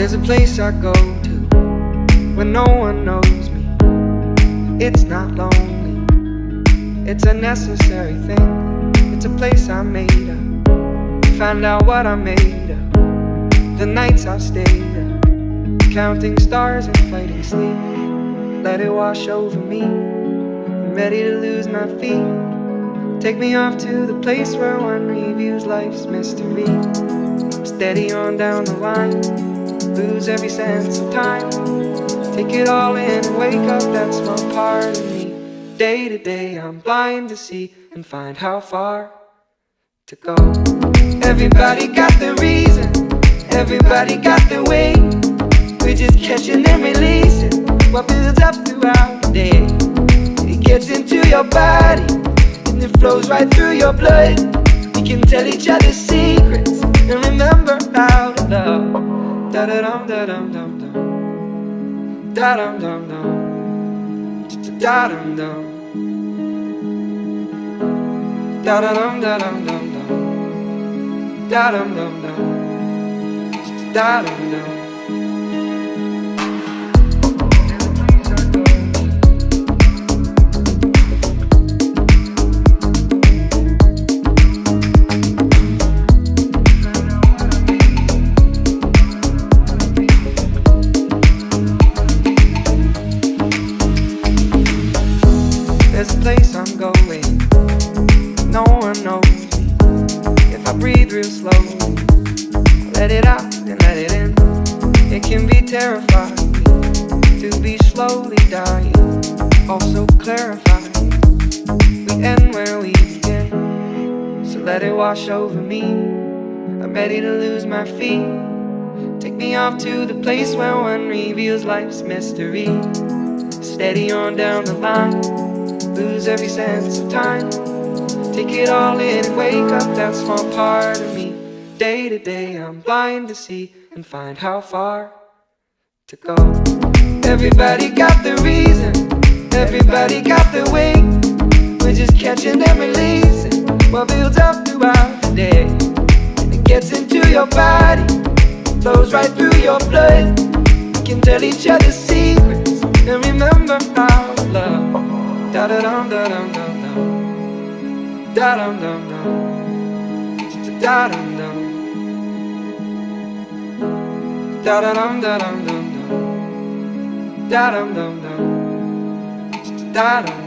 There's a place I go to when no one knows me. It's not lonely, it's a necessary thing. It's a place I made up, find out what I made of. The nights I've stayed up, counting stars and fighting sleep. Let it wash over me, I'm ready to lose my feet. Take me off to the place where one reviews life's mystery. Steady on down the line, lose every sense of time. Take it all in and wake up that small part of me. Day to day I'm blind to see and find how far to go. Everybody got their reason, everybody got their way. We're just catching and releasing what builds up throughout the day. It gets into your body and it flows right through your blood. We can tell each other secrets and remember how to love. Da da dum da dum dum dum, da dum dum dum, da dum dum, da da dum da dum dum dum, da dum dum dum, da dum dum. There's a place I'm going, no one knows me. If I breathe real slowly, let it out and let it in. It can be terrifying to be slowly dying, also clarifying. We end where we begin, so let it wash over me. I'm ready to lose my feet. Take me off to the place where one reveals life's mystery. Steady on down the line, lose every sense of time. Take it all in and wake up that small part of me. Day to day I'm blind to see and find how far to go. Everybody got their reason, everybody got their way. We're just catching and releasing what builds up throughout the day. And it gets into your body, flows right through your blood. We can tell each other secrets and remember how to love. Da da dum da dum dum dum, da dum dum dum, da dum dum, da da dum da dum dum dum, da dum dum dum, da dum.